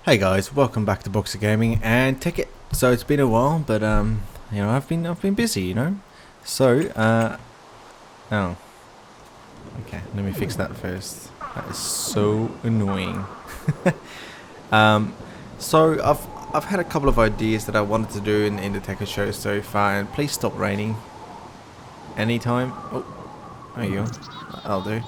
Hey guys, welcome back to Boxer Gaming and Tekkit. So it's been a while, but you know, I've been busy, you know. So oh, okay, let me fix that first. That is so annoying. So I've had a couple of ideas that I wanted to do in the Tekkit show so far, and please stop raining. Anytime. Oh, there you go. I'll do.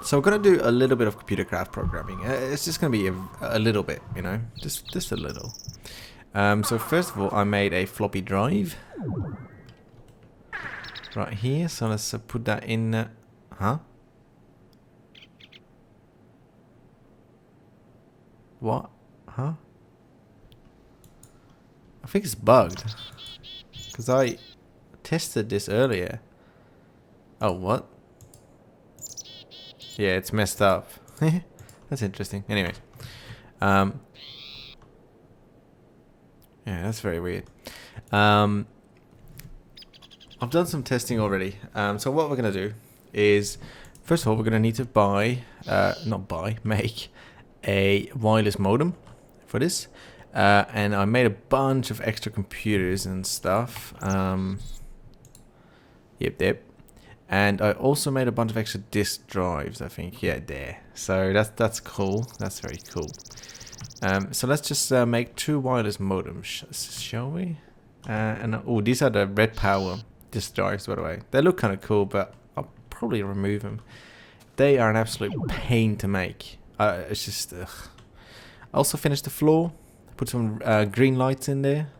So we're gonna do a little bit of ComputerCraft programming. It's just gonna be a little bit, you know, just a little. So first of all, I made a floppy drive right here. So let's put that in. Huh? What? Huh? I think it's bugged because I tested this earlier. Oh, what? Yeah, it's messed up. That's interesting. Anyways, yeah, that's very weird. I've done some testing already. So what we're gonna do is, first of all, we're gonna need to make a wireless modem for this. And I made a bunch of extra computers and stuff. Yep. And I also made a bunch of extra disk drives, I think. Yeah, there. So that's cool. That's very cool. So let's just make two wireless modems, shall we? And oh, these are the red power disk drives, by the way. They look kind of cool, but I'll probably remove them. They are an absolute pain to make. It's just. Ugh. I also finished the floor. Put some green lights in there.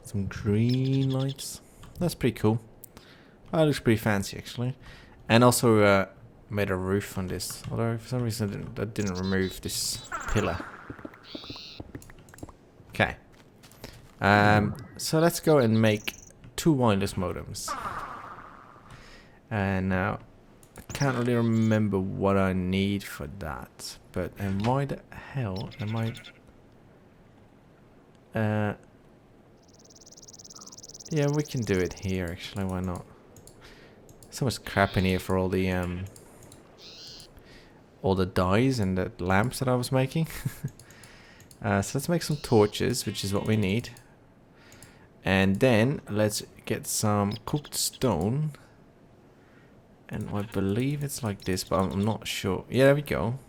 Some green lights. That's pretty cool. Oh, it looks pretty fancy actually. And also made a roof on this. Although for some reason I didn't remove this pillar. Okay. So let's go and make two wireless modems. And now I can't really remember what I need for that. But and why the hell am I? Yeah, we can do it here actually. Why not? So much crap in here for all the dyes and the lamps that I was making. So let's make some torches, which is what we need. And then let's get some cooked stone. And I believe it's like this, but I'm not sure. Yeah, there we go.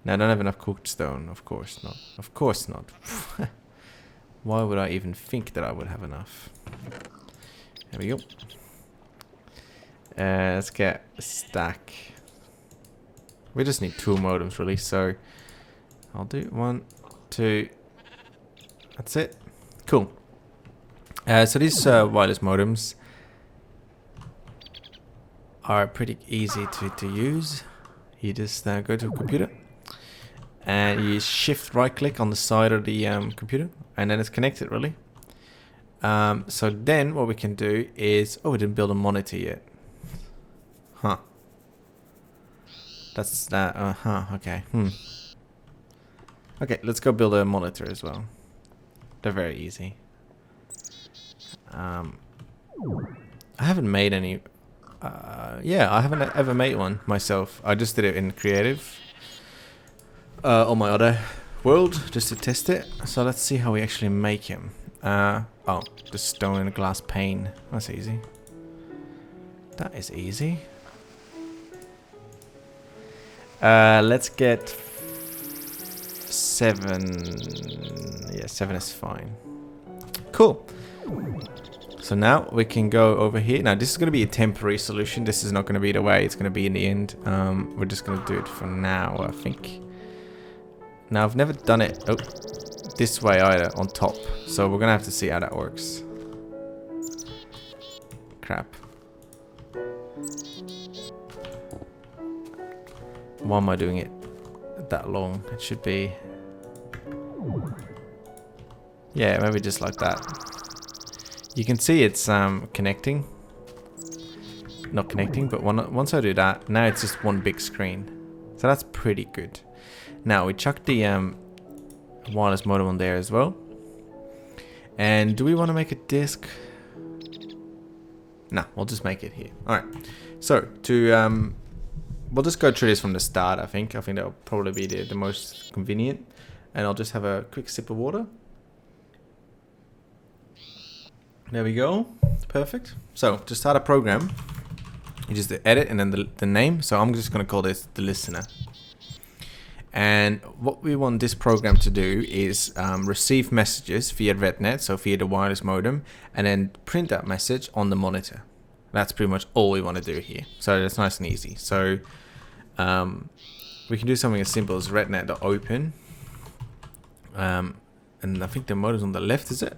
Now I don't have enough cooked stone, of course not. Of course not. Why would I even think that I would have enough? There we go. Let's get a stack. We just need two modems really, so I'll do 1, 2. That's it. Cool. So these wireless modems are pretty easy to use. You just go to a computer and you shift right click on the side of the computer, and then it's connected really. So then what we can do is, oh, we didn't build a monitor yet. Huh. That's that. Okay. Okay, let's go build a monitor as well. They're very easy. I haven't made any. Yeah, I haven't ever made one myself. I just did it in creative. On my other world, just to test it. So let's see how we actually make him. Oh, the stone and a glass pane. That's easy. That is easy. Let's get 7. Yeah, 7 is fine. Cool. So now we can go over here. Now this is going to be a temporary solution. This is not going to be the way it's going to be in the end. We're just going to do it for now, I think. Now I've never done it this way either, on top. So we're going to have to see how that works. Crap. Why am I doing it that long? It should be... Yeah, maybe just like that. You can see it's connecting. Not connecting, but once I do that, now it's just one big screen. So that's pretty good. Now we chuck the wireless modem on there as well. And do we want to make a disk? No, we'll just make it here. Alright. So to we'll just go through this from the start, I think. I think that'll probably be the most convenient. And I'll just have a quick sip of water. There we go. Perfect. So to start a program, you just edit and then the name. So I'm just going to call this the listener. And what we want this program to do is receive messages via RedNet, so via the wireless modem, and then print that message on the monitor. That's pretty much all we want to do here. So that's nice and easy. So we can do something as simple as rednet.open. And I think the modem's on the left, is it?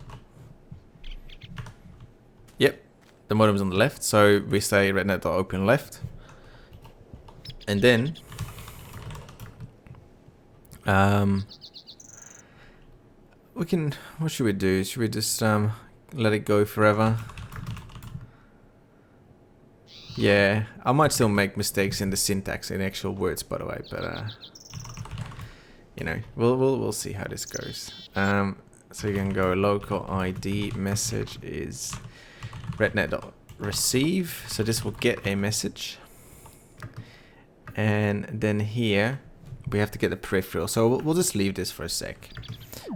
Yep, the modem's on the left. So we say rednet.open left. And then we can, what should we do? Should we just let it go forever? Yeah, I might still make mistakes in the syntax in actual words, by the way, but you know, we'll see how this goes. So you can go local ID message is rednet.receive. So this will get a message, and then here we have to get the peripheral. So we'll just leave this for a sec.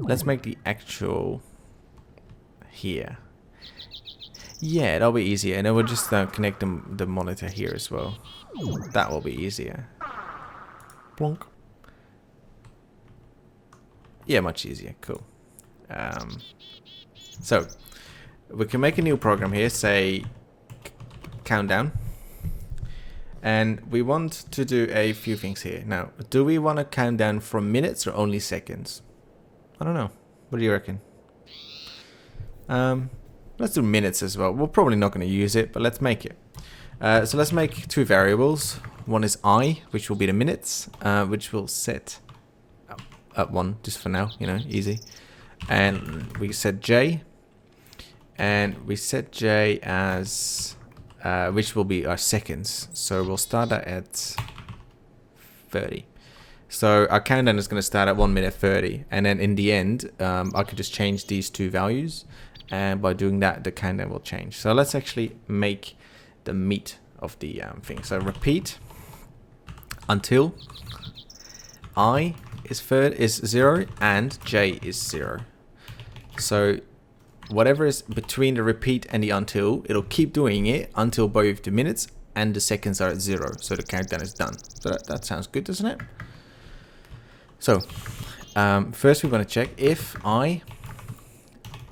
Let's make the actual here. Yeah, that'll be easier, and then we'll just connect the monitor here as well. That will be easier. Plonk. Yeah, much easier. Cool. So we can make a new program here, say countdown, and we want to do a few things here. Now, do we want to count down from minutes or only seconds? I don't know. What do you reckon? Let's do minutes as well. We're probably not going to use it, but let's make it. So let's make two variables. One is I, which will be the minutes, which we'll set at 1 just for now, you know, easy. And we set J, and we set J as which will be our seconds. So we'll start that at 30. So our countdown is going to start at 1 minute 30, and then in the end I could just change these two values, and by doing that the countdown will change. So let's actually make the meat of the thing. So repeat until I is 0 and J is 0. So whatever is between the repeat and the until, it'll keep doing it until both the minutes and the seconds are at 0. So the countdown is done. So that sounds good, doesn't it? So first we're going to check if I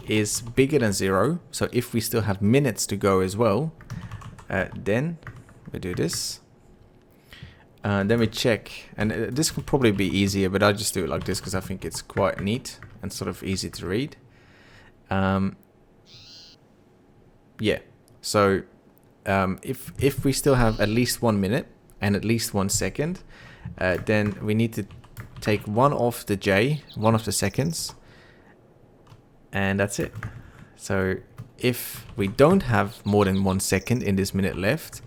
is bigger than 0. So if we still have minutes to go as well, then we do this. Then we check, and this could probably be easier, but I just do it like this because I think it's quite neat and sort of easy to read. Yeah, so if we still have at least 1 minute and at least 1 second, then we need to take one off the J, one of the seconds, and that's it. So if we don't have more than 1 second in this minute left,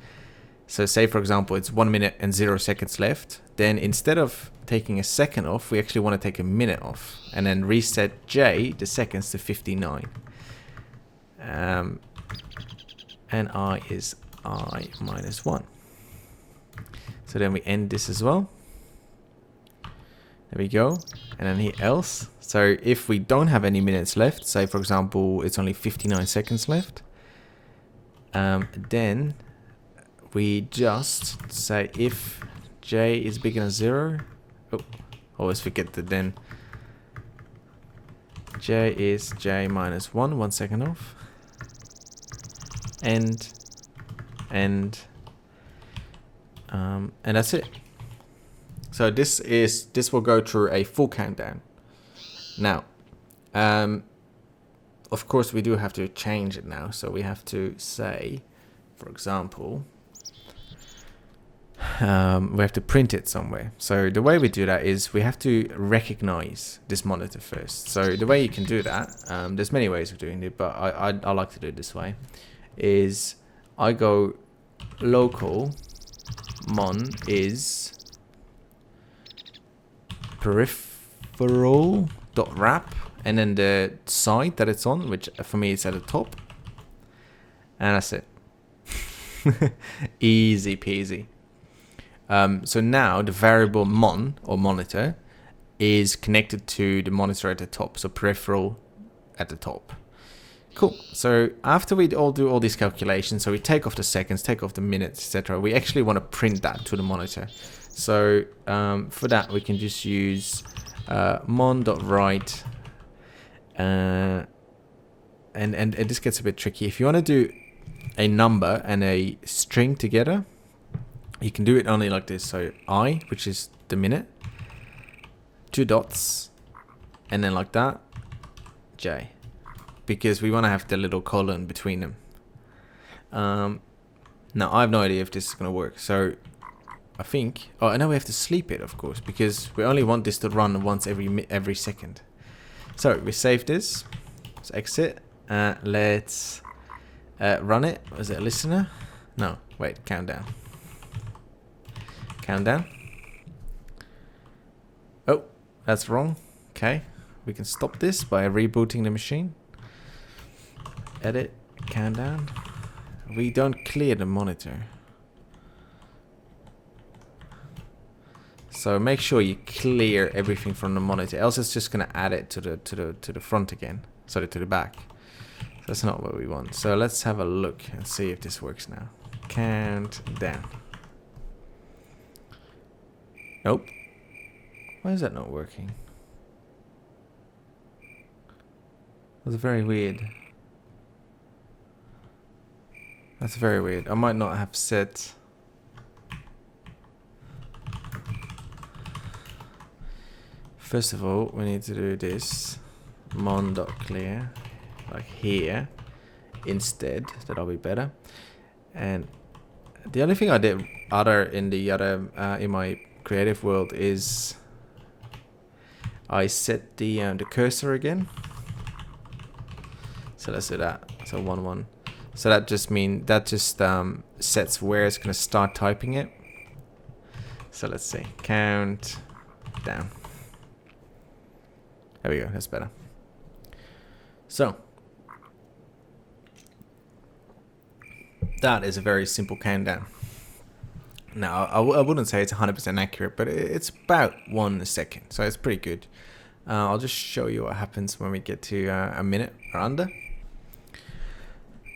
so say for example it's 1 minute and 0 seconds left, then instead of taking a second off, we actually want to take a minute off and then reset J, the seconds, to 59. And I is I minus 1. So then we end this as well. There we go. And then here else. So if we don't have any minutes left, say for example it's only 59 seconds left, then we just say if J is bigger than 0. Oh, always forget that then J is J minus 1, 1 second off. And that's it. So this will go through a full countdown. Now, of course we do have to change it now. So we have to say, for example, we have to print it somewhere. So the way we do that is we have to recognize this monitor first. So the way you can do that, there's many ways of doing it, but I like to do it this way, is I go local mon is peripheral.wrap and then the side that it's on, which for me is at the top, and that's it. Easy peasy. So now the variable mon or monitor is connected to the monitor at the top, so peripheral at the top. Cool. So after we all do all these calculations, so we take off the seconds, take off the minutes, etc., we actually want to print that to the monitor. So for that we can just use mon.write, and this gets a bit tricky. If you want to do a number and a string together, you can do it only like this. So I, which is the minute, 2 dots, and then like that, J, because we want to have the little colon between them. Now I have no idea if this is going to work, so I think, oh, I know we have to sleep it, of course, because we only want this to run once every second. So we save this, let's exit, let's run it. Was it a listener? No, wait, countdown. Countdown. Oh, that's wrong. Okay, we can stop this by rebooting the machine. Edit, countdown. We don't clear the monitor, so make sure you clear everything from the monitor, else it's just gonna add it to the front again, sorry, to the back. That's not what we want. So let's have a look and see if this works now. Countdown. Nope. Why is that not working? That's very weird. That's very weird. I might not have set... First of all, we need to do this. Mon.clear. Like here. Instead. That'll be better. And the only thing I did in my creative world is I set the cursor again. So let's do that. So 1 1. So that just sets where it's gonna start typing it. So let's see. Count down. There we go. That's better. So that is a very simple countdown. Now, I wouldn't say it's 100% accurate, but it's about 1 second, so it's pretty good. I'll just show you what happens when we get to a minute or under.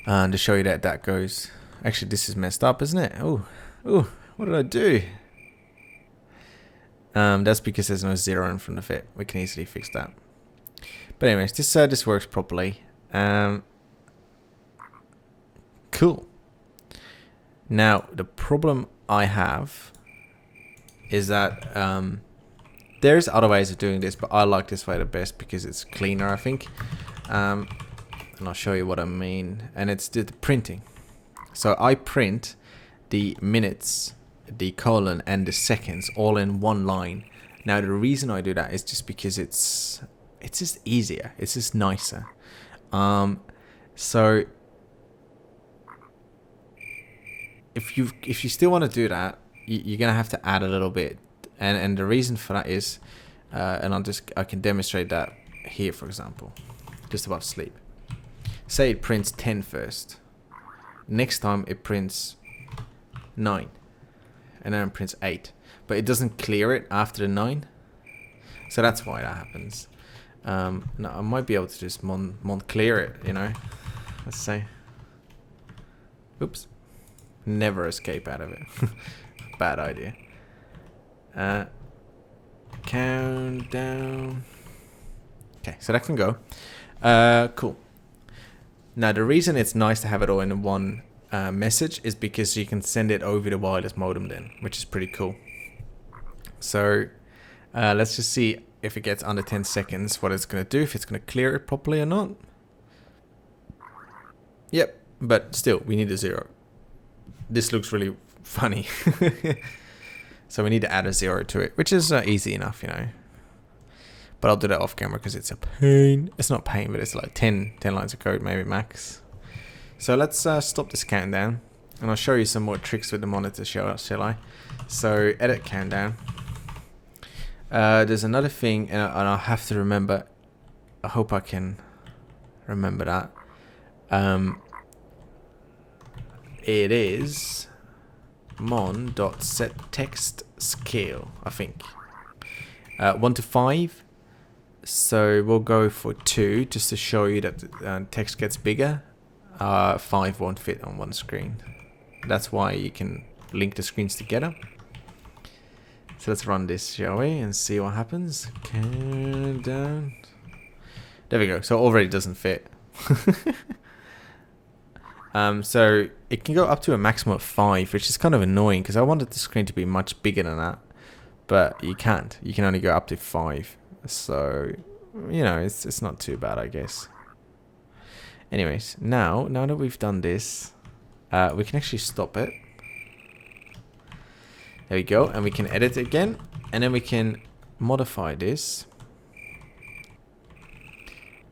To show you that goes... Actually, this is messed up, isn't it? Oh, what did I do? That's because there's no 0 in front of it. We can easily fix that. But anyways, this works properly. Cool. Now, the problem I have is that there's other ways of doing this, but I like this way the best because it's cleaner, I think. And I'll show you what I mean. And it's the printing. So I print the minutes, the colon, and the seconds all in one line. Now, the reason I do that is just because it's just easier. It's just nicer. So if you still want to do that, you're gonna have to add a little bit, and the reason for that is, and I can demonstrate that here, for example, just above sleep. Say it prints 10 first. Next time it prints 9, and then it prints 8, but it doesn't clear it after the 9. So that's why that happens. Now I might be able to just mon clear it, you know. Let's say. Oops. Never escape out of it. Bad idea. Countdown. Okay, so that can go. Cool. Now the reason it's nice to have it all in one message is because you can send it over the wireless modem then, which is pretty cool. So let's just see if it gets under 10 seconds, what it's going to do, if it's going to clear it properly or not. Yep, but still, we need a 0. This looks really funny. So we need to add a 0 to it, which is easy enough, you know. But I'll do that off camera because it's a pain. It's not pain, but it's like 10 lines of code, maybe max. So let's stop this countdown. And I'll show you some more tricks with the monitor, shall I? So edit countdown. There's another thing, and I'll have to remember. I hope I can remember that. It is mon.setTextScale, I think. 1 to 5. So we'll go for 2 just to show you that the text gets bigger. 5 won't fit on one screen. That's why you can link the screens together. So let's run this, shall we, and see what happens. Countdown. There we go. So already doesn't fit. So it can go up to a maximum of 5, which is kind of annoying because I wanted the screen to be much bigger than that, but you can't. You can only go up to 5. So, you know, it's not too bad, I guess. Anyways, now that we've done this, we can actually stop it. There we go, and we can edit it again, and then we can modify this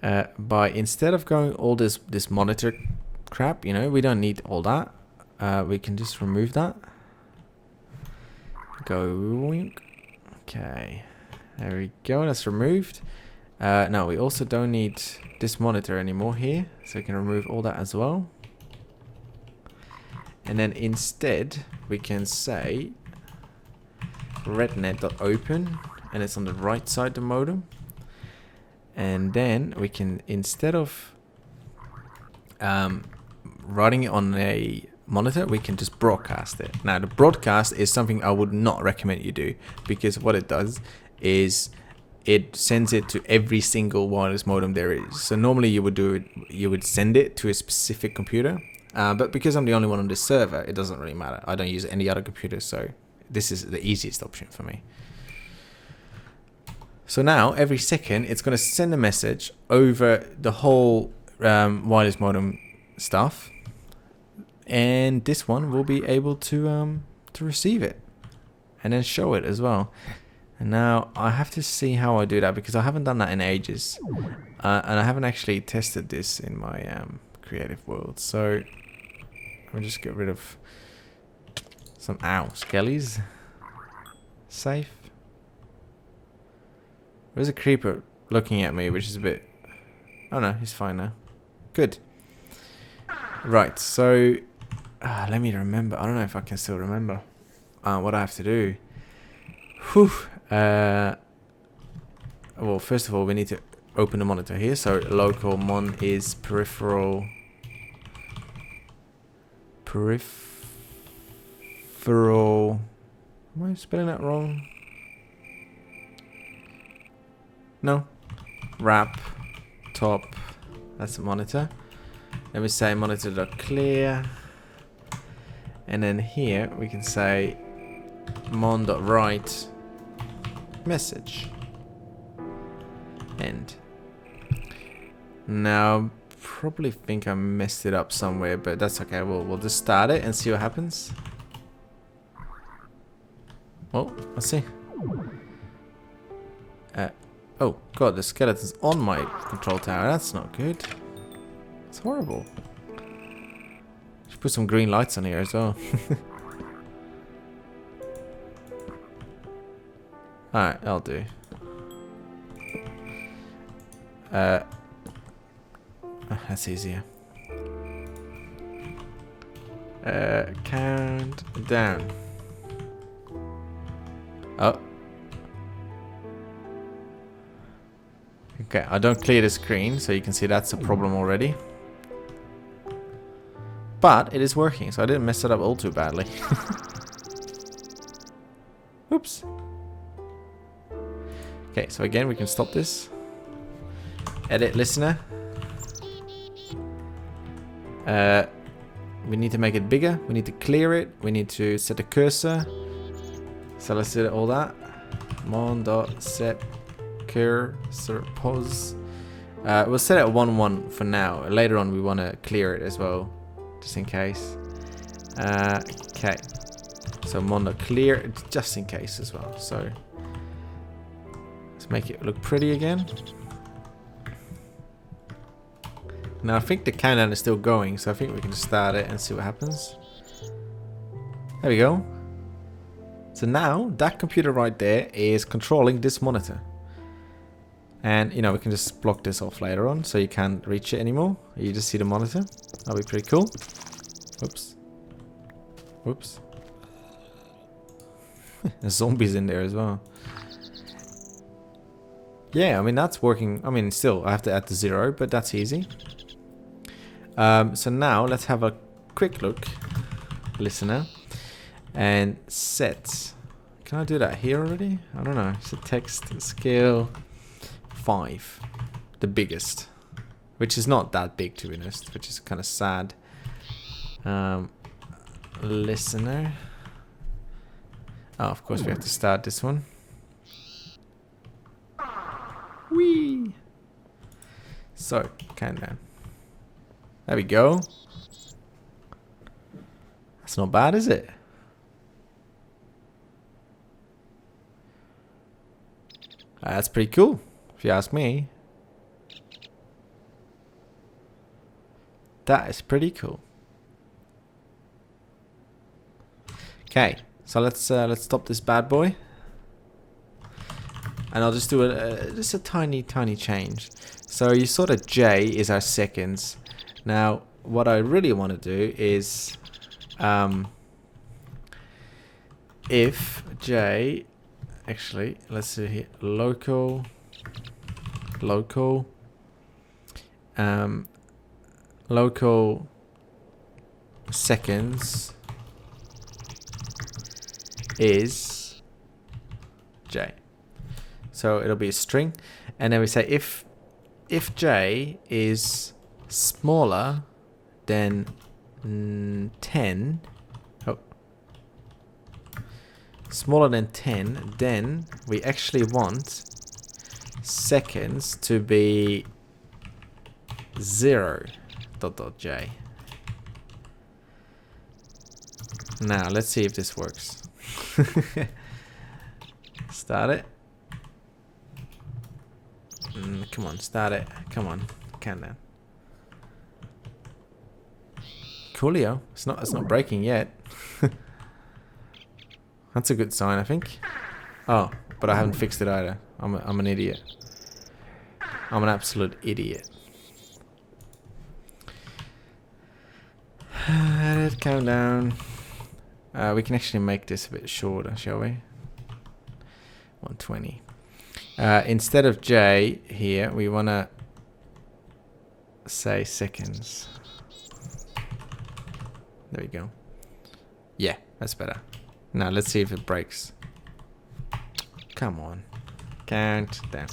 by, instead of going all this monitor crap, you know, we don't need all that. We can just remove that. Go. Okay. There we go, that's removed. Now we also don't need this monitor anymore here, so we can remove all that as well. And then instead we can say rednet.open, and it's on the right side of the modem. And then we can, instead of running it on a monitor, we can just broadcast it. Now the broadcast is something I would not recommend you do, because what it does is it sends it to every single wireless modem there is. So normally you would send it to a specific computer, but because I'm the only one on this server, it doesn't really matter. I don't use any other computer, so this is the easiest option for me. So now every second it's going to send a message over the whole wireless modem stuff, and this one will be able to receive it and then show it as well. And now I have to see how I do that, because I haven't done that in ages, and I haven't actually tested this in my creative world. So I'll just get rid of some skellies. Safe. There's a creeper looking at me, which is a bit... Oh no, he's fine now. Good. Right, so let me remember. I don't know if I can still remember what I have to do. Whew. Well, first of all, we need to open the monitor here. So local mon is peripheral. Am I spelling that wrong? No. Wrap top. That's the monitor. Let me say monitor.clear. And then here we can say mon.write message. End. Now, probably think I messed it up somewhere, but that's okay. We'll just start it and see what happens. Well, let's see. Oh god, the skeleton's on my control tower. That's not good. It's horrible. Should put some green lights on here as well. Alright, I'll do. That's easier. Count down. Oh. Okay, I don't clear the screen, so you can see that's a problem already. But it is working, so I didn't mess it up all too badly. Oops. Okay, so again, we can stop this. Edit listener. We need to make it bigger. We need to clear it. We need to set the cursor. So let's do all that. Mon.set cursor pause. We'll set it at 1.1 for now. Later on, we want to clear it as well, just in case. Okay. So mon.clear just in case as well. So let's make it look pretty again. Now I think the countdown is still going, so I think we can just start it and see what happens. There we go. So now that computer right there is controlling this monitor. And you know, we can just block this off later on so you can't reach it anymore. You just see the monitor. That'll be pretty cool. Whoops. Whoops. There's zombies in there as well. Yeah, I mean, that's working. I mean, still, I have to add the 0, but that's easy. So now, let's have a quick look, listener, and set. Can I do that here already? I don't know. Set text scale 5. The biggest. Which is not that big, to be honest, which is kind of sad. Listener. Oh, of course, we have to start this one. Whee! So, countdown. There we go. That's not bad, is it? That's pretty cool, if you ask me. That is pretty cool. Okay, so let's stop this bad boy. And I'll just do just a tiny change. So you saw that J is our seconds. Now, what I really want to do is, if J, actually, let's see here, local seconds is J. So it'll be a string, and then we say if J is smaller than 10, smaller than 10, then we actually want seconds to be 0.j. Now let's see if this works. Start it. Come on, start it. Come on, countdown. Coolio. It's not breaking yet. That's a good sign, I think. Oh, but I haven't fixed it either. I'm an idiot. I'm an absolute idiot. Countdown. We can actually make this a bit shorter, shall we? 120. Instead of J here, we want to say seconds. There we go. Yeah, that's better. Now let's see if it breaks. Come on. Count down.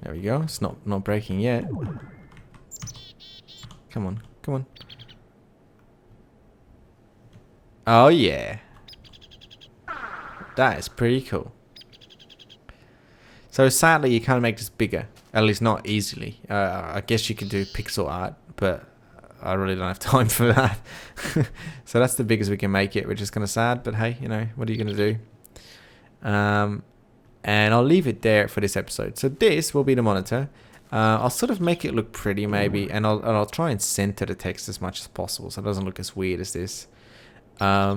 There we go. It's not breaking yet. Come on. Come on. Oh yeah. That is pretty cool. So sadly you can't make this bigger. At least not easily. I guess you could do pixel art, but I really don't have time for that. So that's the biggest we can make it, which is kind of sad, but hey, you know, what are you going to do? And I'll leave it there for this episode. So this will be the monitor. I'll sort of make it look pretty maybe, and I'll try and center the text as much as possible so it doesn't look as weird as this. Yeah,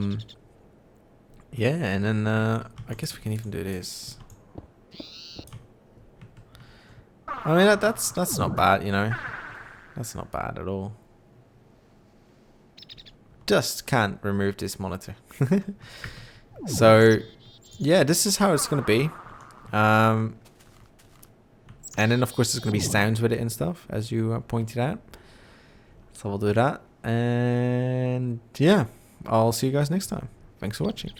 and then I guess we can even do this. I mean, that's not bad, you know. That's not bad at all. Just can't remove this monitor. So, yeah, this is how it's going to be. And then, of course, there's going to be sounds with it and stuff, as you pointed out. So we'll do that. And, yeah, I'll see you guys next time. Thanks for watching.